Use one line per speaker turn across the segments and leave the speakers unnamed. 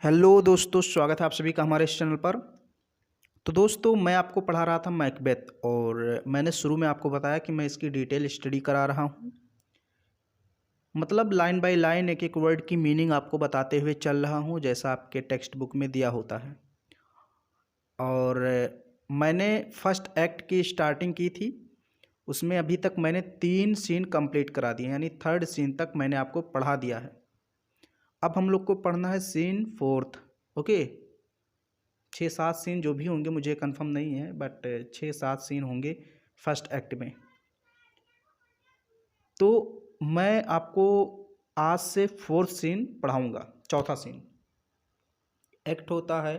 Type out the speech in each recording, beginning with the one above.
Hello दोस्तों, स्वागत है आप सभी का हमारे इस चैनल पर। तो दोस्तों, मैं आपको पढ़ा रहा था मैकबेथ और मैंने शुरू में आपको बताया कि मैं इसकी डिटेल स्टडी करा रहा हूँ। मतलब लाइन बाय लाइन एक एक वर्ड की मीनिंग आपको बताते हुए चल रहा हूँ, जैसा आपके टेक्स्ट बुक में दिया होता है। और मैंने फर्स्ट एक्ट की स्टार्टिंग की थी, उसमें अभी तक मैंने 3 सीन कंप्लीट करा दिए, यानी थर्ड सीन तक मैंने आपको पढ़ा दिया है। अब हम लोग को पढ़ना है सीन फोर्थ। ओके, 6-7 सीन जो भी होंगे, मुझे कंफर्म नहीं है, बट 6-7 सीन होंगे फर्स्ट एक्ट में। तो मैं आपको आज से फोर्थ सीन पढ़ाऊंगा। चौथा सीन एक्ट होता है,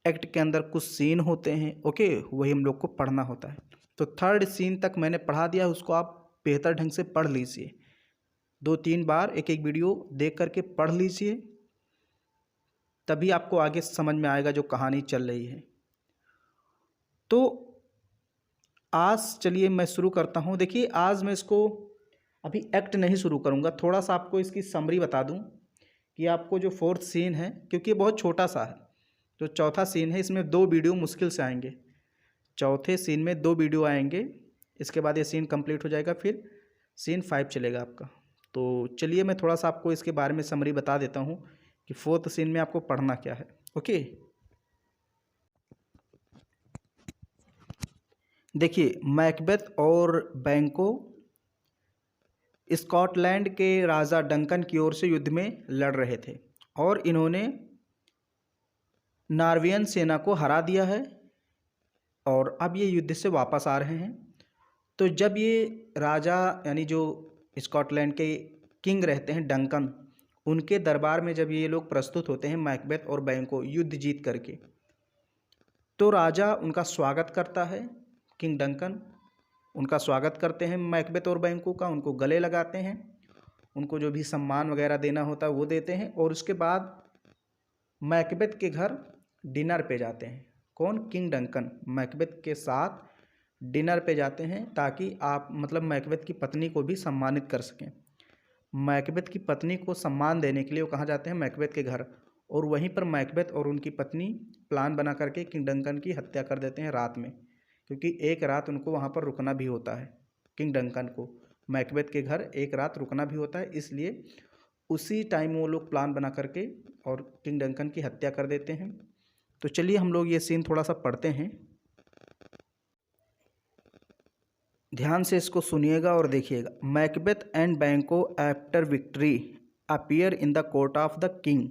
एक्ट के अंदर कुछ सीन होते हैं। ओके, वही हम लोग को पढ़ना होता है। तो थर्ड सीन तक मैंने पढ़ा दिया, उसको आप बेहतर ढंग से पढ़ लीजिए। 2-3 बार एक एक वीडियो देख करके पढ़ लीजिए, तभी आपको आगे समझ में आएगा जो कहानी चल रही है। तो आज चलिए मैं शुरू करता हूँ। देखिए, आज मैं इसको अभी एक्ट नहीं शुरू करूँगा, थोड़ा सा आपको इसकी समरी बता दूँ कि आपको जो फोर्थ सीन है, क्योंकि ये बहुत छोटा सा है, जो चौथा सीन है इसमें 2 वीडियो मुश्किल से आएंगे। चौथे सीन में 2 वीडियो आएंगे, इसके बाद ये सीन कंप्लीट हो जाएगा, फिर सीन 5 चलेगा आपका। तो चलिए मैं थोड़ा सा आपको इसके बारे में समरी बता देता हूँ कि फोर्थ सीन में आपको पढ़ना क्या है। ओके, देखिए, मैकबेथ और बैंको स्कॉटलैंड के राजा डंकन की ओर से युद्ध में लड़ रहे थे और इन्होंने नॉर्वेयन सेना को हरा दिया है और अब ये युद्ध से वापस आ रहे हैं। तो जब ये राजा, यानी जो स्कॉटलैंड के किंग रहते हैं डंकन, उनके दरबार में जब ये लोग प्रस्तुत होते हैं मैकबेथ और बैंको युद्ध जीत करके, तो राजा उनका स्वागत करता है। किंग डंकन उनका स्वागत करते हैं मैकबेथ और बैंको का, उनको गले लगाते हैं, उनको जो भी सम्मान वगैरह देना होता है वो देते हैं। और उसके बाद मैकबेथ के घर डिनर पे जाते हैं। कौन? किंग डंकन मैकबेथ के साथ डिनर पे जाते हैं, ताकि आप मतलब मैकबेथ की पत्नी को भी सम्मानित कर सकें। मैकबेथ की पत्नी को सम्मान देने के लिए वो कहाँ जाते हैं? मैकबेथ के घर। और वहीं पर मैकबेथ और उनकी पत्नी प्लान बना करके किंग डंकन की हत्या कर देते हैं रात में, क्योंकि एक रात उनको वहाँ पर रुकना भी होता है। किंग डंकन को मैकबेथ के घर एक रात रुकना भी होता है, इसलिए उसी टाइम वो लोग प्लान बना करके और किंग डंकन की हत्या कर देते हैं। तो चलिए हम लोग ये सीन थोड़ा सा पढ़ते हैं, ध्यान से इसको सुनिएगा और देखिएगा। मैकबेथ एंड बैंको after victory appear in the court of the king.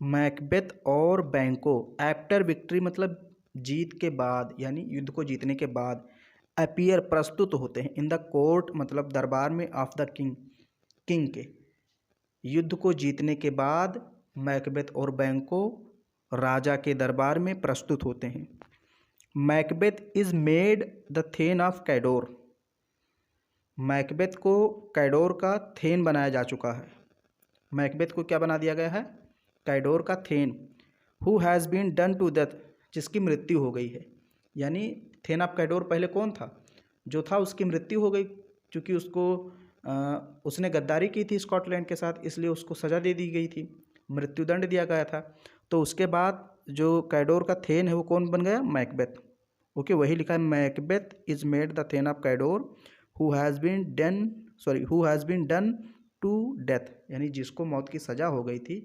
Macbeth और बैंको आफ्टर विक्ट्री मतलब जीत के बाद, यानी युद्ध को जीतने के बाद, अपीयर प्रस्तुत होते हैं, इन द कोर्ट मतलब दरबार में, ऑफ द किंग, किंग के। युद्ध को जीतने के बाद मैकबेथ और बैंको राजा के दरबार में प्रस्तुत होते हैं। Macbeth is made the thane of Cawdor. Macbeth को कैडोर का थेन बनाया जा चुका है। मैकबेथ को क्या बना दिया गया है? कैडोर का thane. Who has been done to death, जिसकी मृत्यु हो गई है। यानी थेन ऑफ कैडोर पहले कौन था? जो था उसकी मृत्यु हो गई, क्योंकि उसको उसने गद्दारी की थी स्कॉटलैंड के साथ, इसलिए उसको सज़ा दे दी गई थी, मृत्युदंड दिया गया था। तो उसके बाद जो कैडोर का थेन है वो कौन बन गया? मैकबेथ। ओके, वही लिखा है, Macbeth is made the thane of Cawdor who has been done to death, यानी जिसको मौत की सज़ा हो गई थी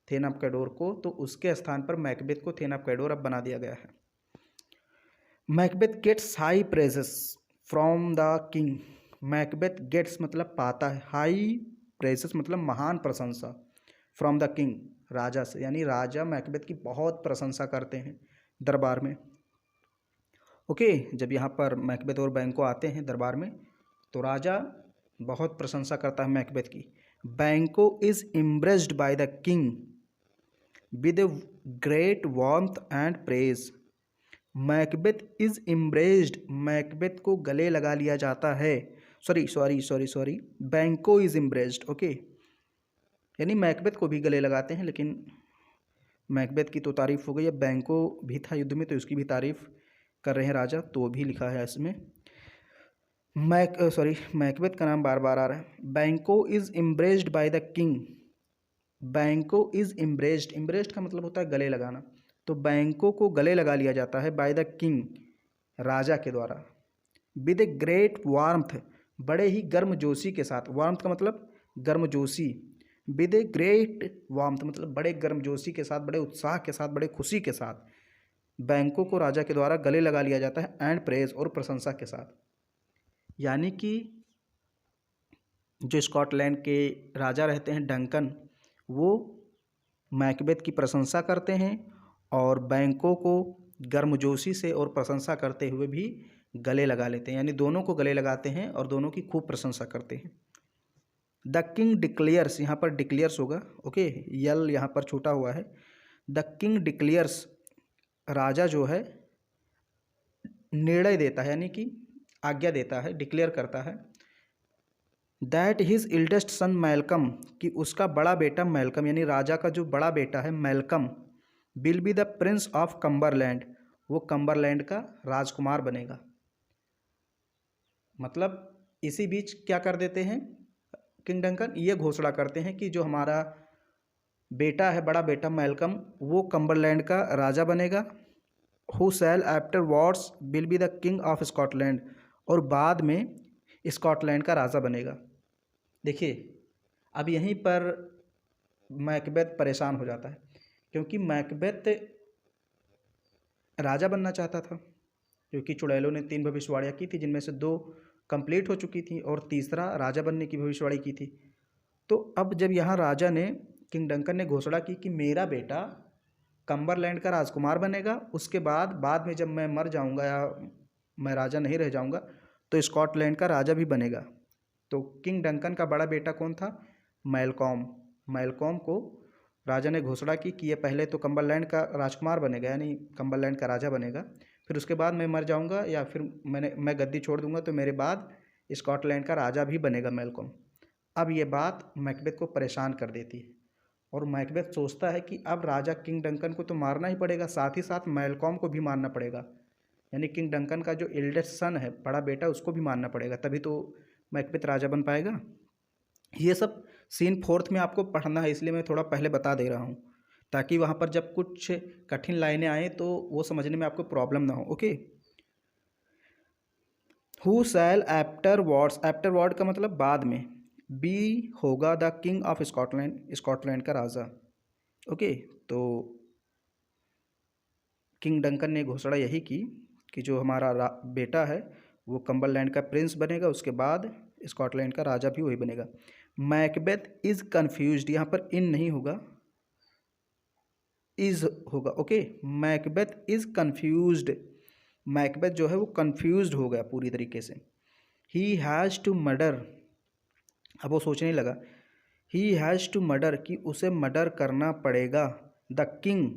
थेन ऑफ कैडोर को, तो उसके स्थान पर मैकबेथ को थेन ऑफ कैडोर अब बना दिया गया है। Macbeth gets high praises from the king. Macbeth gets मतलब पाता है, हाई प्रेजेस मतलब महान प्रशंसा, फ्रॉम द किंग राजा से, यानी राजा मैकबेथ की बहुत प्रशंसा करते हैं दरबार में। ओके, जब यहाँ पर मैकबेथ और बैंको आते हैं दरबार में, तो राजा बहुत प्रशंसा करता है मैकबेथ की। बैंको is impressed by the king with great warmth and praise. Macbeth is impressed, Macbeth को गले लगा लिया जाता है। सॉरी, बैंको इज इम्प्रेस्ड। ओके, यानी मैकबेथ को भी गले लगाते हैं, लेकिन मैकबेथ की तो तारीफ हो गई, अब बैंको भी था युद्ध में तो उसकी भी तारीफ कर रहे हैं राजा, तो वो भी लिखा है इसमें। मैकबेथ का नाम बार बार आ रहा है। बैंको is impressed by the king बैंको इज इम्ब्रेस्ड, इम्ब्रेस्ड का मतलब होता है गले लगाना, तो बैंकों को गले लगा लिया जाता है बाय द किंग, राजा के द्वारा, विद ए ग्रेट वार्मथ, बड़े ही गर्मजोशी के साथ, वार्मथ का मतलब गर्मजोशी, विद ए ग्रेट वार्मथ मतलब बड़े गर्मजोशी के साथ, बड़े उत्साह के साथ, बड़े खुशी के साथ बैंकों को राजा के द्वारा गले लगा लिया जाता है, एंड प्रेज और प्रशंसा के साथ। यानी कि जो स्कॉटलैंड के राजा रहते हैं डंकन, वो मैकबेथ की प्रशंसा करते हैं और बैंकों को गर्मजोशी से और प्रशंसा करते हुए भी गले लगा लेते हैं, यानी दोनों को गले लगाते हैं और दोनों की खूब प्रशंसा करते हैं। द किंग डिक्लेयर्स, यहाँ पर डिक्लेयर्स होगा, ओके, यल यहाँ पर छूटा हुआ है। द किंग डिक्लेयर्स, राजा जो है निर्णय देता है, यानी कि आज्ञा देता है, डिक्लेयर करता है, दैट हिज इल्डेस्ट सन मैलकम, कि उसका बड़ा बेटा मैलकम, यानी राजा का जो बड़ा बेटा है Malcolm, will be the Prince of Cumberland, वो कम्बरलैंड का राजकुमार बनेगा। मतलब इसी बीच क्या कर देते हैं किंग डंकन, ये घोषणा करते हैं कि जो हमारा बेटा है, बड़ा बेटा मैलकम, वो कम्बरलैंड का राजा बनेगा, who shall after wards will be the king of Scotland, और बाद में स्कॉटलैंड का राजा बनेगा। देखिए अब यहीं पर मैकबेथ परेशान हो जाता है, क्योंकि मैकबेथ राजा बनना चाहता था, क्योंकि चुड़ैलों ने 3 भविष्यवाणियाँ की थी, जिनमें से 2 कंप्लीट हो चुकी थी और तीसरा राजा बनने की भविष्यवाणी की थी। तो अब जब यहाँ राजा ने, किंग डंकन ने घोषणा की कि मेरा बेटा कम्बरलैंड का राजकुमार बनेगा, उसके बाद में जब मैं मर जाऊंगा या मैं राजा नहीं रह जाऊंगा तो स्कॉटलैंड का राजा भी बनेगा। तो किंग डंकन का बड़ा बेटा कौन था, मैलकॉम, मैलकॉम को राजा ने घोषणा की कि ये पहले तो कम्बरलैंड का राजकुमार बनेगा, यानी कम्बरलैंड का राजा बनेगा, फिर उसके बाद मैं मर जाऊंगा या फिर मैं गद्दी छोड़ दूंगा तो मेरे बाद स्कॉटलैंड का राजा भी बनेगा मैलकॉम। अब ये बात मैकबेथ को परेशान कर देती है और मैकबेथ सोचता है कि अब राजा किंग डंकन को तो मारना ही पड़ेगा, साथ ही साथ मैलकॉम को भी मारना पड़ेगा, यानी किंग डंकन का जो एल्डेस्ट सन है, बड़ा बेटा, उसको भी मारना पड़ेगा, तभी तो मैकबेथ राजा बन पाएगा। ये सब सीन 4th में आपको पढ़ना है, इसलिए मैं थोड़ा पहले बता दे रहा हूँ, ताकि वहाँ पर जब कुछ कठिन लाइनें आए तो वो समझने में आपको प्रॉब्लम ना हो। Okay, who shall afterwards, afterward का मतलब बाद में, बी होगा the king of Scotland, Scotland का राजा। ओके, तो किंग डंकन ने घोषणा यही की कि जो हमारा बेटा है वो कम्बरलैंड का प्रिंस बनेगा, उसके बाद स्कॉटलैंड का राजा भी वही बनेगा। मैकबेथ इज कन्फ्यूज्ड, यहाँ पर इन नहीं होगा, इज होगा। Okay, Macbeth is confused, Macbeth जो है वो कन्फ्यूज्ड हो गया पूरी तरीके से। ही हैज़ टू मर्डर, अब वो सोचने लगा, ही हैज़ टू मर्डर, कि उसे मर्डर करना पड़ेगा, द किंग,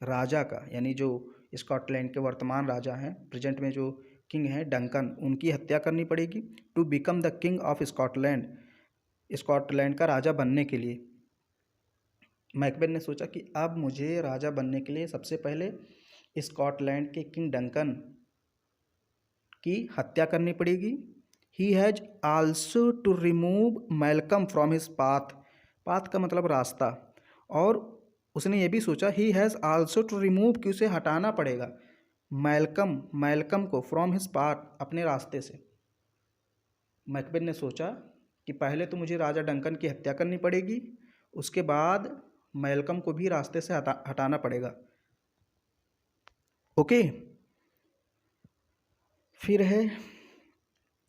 राजा का, यानी जो स्कॉटलैंड के वर्तमान राजा हैं, प्रेजेंट में जो किंग हैं डंकन, उनकी हत्या करनी पड़ेगी, to become the king of Scotland, Scotland का राजा बनने के लिए। मैकबेथ ने सोचा कि अब मुझे राजा बनने के लिए सबसे पहले स्कॉटलैंड के किंग डंकन की हत्या करनी पड़ेगी। He has also to remove Malcolm from his path, path का मतलब रास्ता, और उसने ये भी सोचा he has also to remove, कि उसे हटाना पड़ेगा मैलकम को फ्रॉम हिज पाथ, अपने रास्ते से। मैकबेथ ने सोचा कि पहले तो मुझे राजा डंकन की हत्या करनी पड़ेगी, उसके बाद मैलकम को भी रास्ते से हटाना पड़ेगा। ओके, फिर है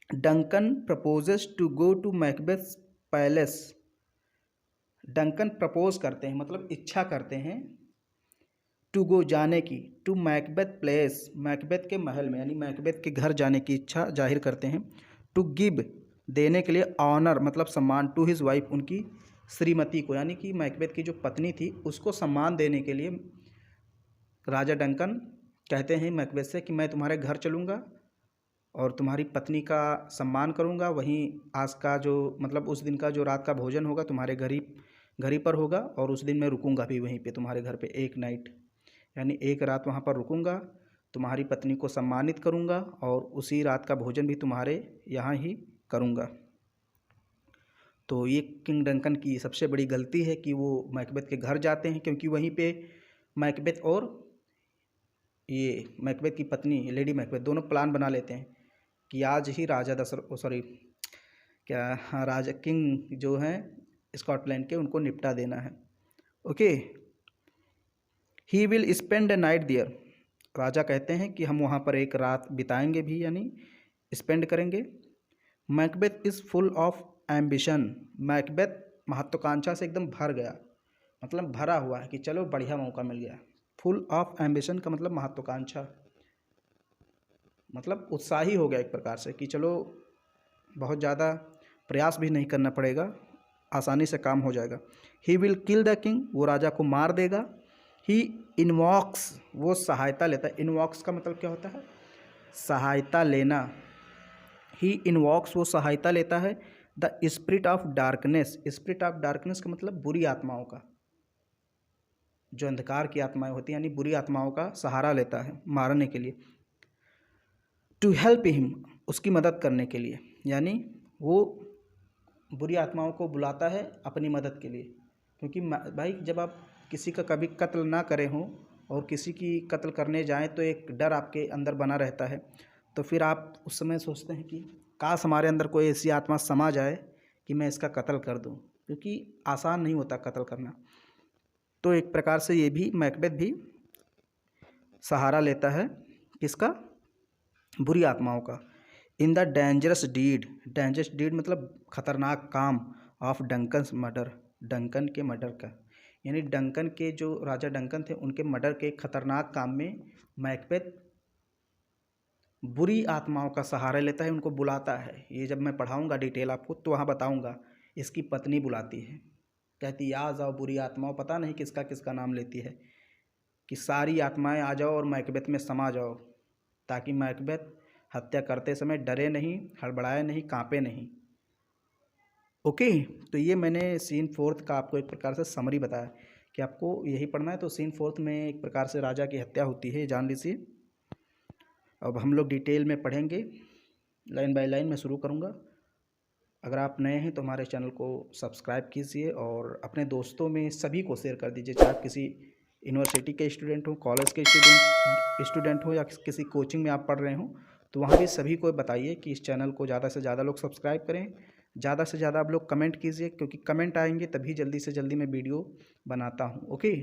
Duncan proposes to go to Macbeth palace, Duncan propose करते हैं, मतलब इच्छा करते हैं, टू गो, जाने की, टू मैकबेथ प्लेस, मैकबेथ के महल में, यानी मैकबेथ के घर जाने की इच्छा जाहिर करते हैं, टू गिव, देने के लिए, ऑनर मतलब सम्मान, टू हिज वाइफ, उनकी श्रीमती को, यानी कि मैकबेथ की जो पत्नी थी उसको सम्मान देने के लिए राजा डंकन कहते हैं मैकबेथ से कि मैं तुम्हारे घर चलूँगा और तुम्हारी पत्नी का सम्मान करूँगा, वहीं आज का जो मतलब उस दिन का जो रात का भोजन होगा तुम्हारे घर ही पर होगा, और उस दिन मैं रुकूँगा भी वहीं पे तुम्हारे घर पे एक नाइट, यानी एक रात वहाँ पर रुकूँगा, तुम्हारी पत्नी को सम्मानित करूँगा और उसी रात का भोजन भी तुम्हारे यहाँ ही करूँगा। तो ये किंग डंकन की सबसे बड़ी गलती है कि वो मैकबेथ के घर जाते हैं, क्योंकि वहीं पे मैकबेथ और ये मैकबेथ की पत्नी लेडी मैकबेथ दोनों प्लान बना लेते हैं कि आज ही राजा सॉरी क्या, हाँ, राजा किंग जो हैं स्कॉटलैंड के, उनको निपटा देना है। Okay, he will spend the night there. राजा कहते हैं कि हम वहाँ पर एक रात बिताएंगे भी, यानी स्पेंड करेंगे। Macbeth is full of ambition. Macbeth महत्वाकांक्षा से एकदम भर गया, मतलब भरा हुआ है कि चलो बढ़िया मौका मिल गया। फुल ऑफ एम्बिशन का मतलब महत्वाकांक्षा, मतलब उत्साही हो गया एक प्रकार से कि चलो बहुत ज़्यादा प्रयास भी नहीं करना पड़ेगा, आसानी से काम हो जाएगा। He will kill the king, वो राजा को मार देगा। ही इनवॉक्स, वो सहायता लेता है। इनवॉक्स का मतलब क्या होता है? सहायता लेना। ही इनवॉक्स, वो सहायता लेता है। The spirit of darkness, spirit of darkness का मतलब बुरी आत्माओं का, जो अंधकार की आत्माएं होती हैं, यानी बुरी आत्माओं का सहारा लेता है मारने के लिए। टू हेल्प हिम, उसकी मदद करने के लिए, यानी वो बुरी आत्माओं को बुलाता है अपनी मदद के लिए। क्योंकि भाई जब आप किसी का कभी कत्ल ना करे हों और किसी की कत्ल करने जाएं तो एक डर आपके अंदर बना रहता है, तो फिर आप उस समय सोचते हैं कि काश हमारे अंदर कोई ऐसी आत्मा समा जाए कि मैं इसका कत्ल कर दूं, क्योंकि आसान नहीं होता कत्ल करना। तो एक प्रकार से ये भी मैकबेथ भी सहारा लेता है किसका? बुरी आत्माओं का। In the dangerous deed, dangerous deed मतलब खतरनाक काम, ऑफ डंकन्स मर्डर, डंकन के मर्डर का, यानी डंकन के जो राजा डंकन थे उनके मर्डर के खतरनाक काम में मैकबेथ बुरी आत्माओं का सहारा लेता है, उनको बुलाता है। ये जब मैं पढ़ाऊंगा डिटेल आपको तो वहाँ बताऊंगा। इसकी पत्नी बुलाती है, कहती आ जाओ बुरी आत्माओं, पता नहीं किसका किसका नाम लेती है, कि सारी आत्माएं आ जाओ और मैकबेथ में समा जाओ, ताकि मैकबेथ हत्या करते समय डरे नहीं, हड़बड़ाए नहीं, कांपे नहीं। ओके, तो ये मैंने सीन 4 का आपको एक प्रकार से समरी बताया कि आपको यही पढ़ना है। तो सीन 4 में एक प्रकार से राजा की हत्या होती है, जान लीजिए। अब हम लोग डिटेल में पढ़ेंगे, लाइन बाय लाइन मैं शुरू करूँगा। अगर आप नए हैं तो हमारे चैनल को सब्सक्राइब कीजिए और अपने दोस्तों में सभी को शेयर कर दीजिए, चाहे आप किसी यूनिवर्सिटी के स्टूडेंट हो, कॉलेज के स्टूडेंट हो, या किसी कोचिंग में आप पढ़ रहे हो, तो वहाँ भी सभी को बताइए कि इस चैनल को ज़्यादा से ज़्यादा लोग सब्सक्राइब करें। ज़्यादा से ज़्यादा आप लोग कमेंट कीजिए, क्योंकि कमेंट आएंगे तभी जल्दी से जल्दी मैं वीडियो बनाता हूँ। ओके।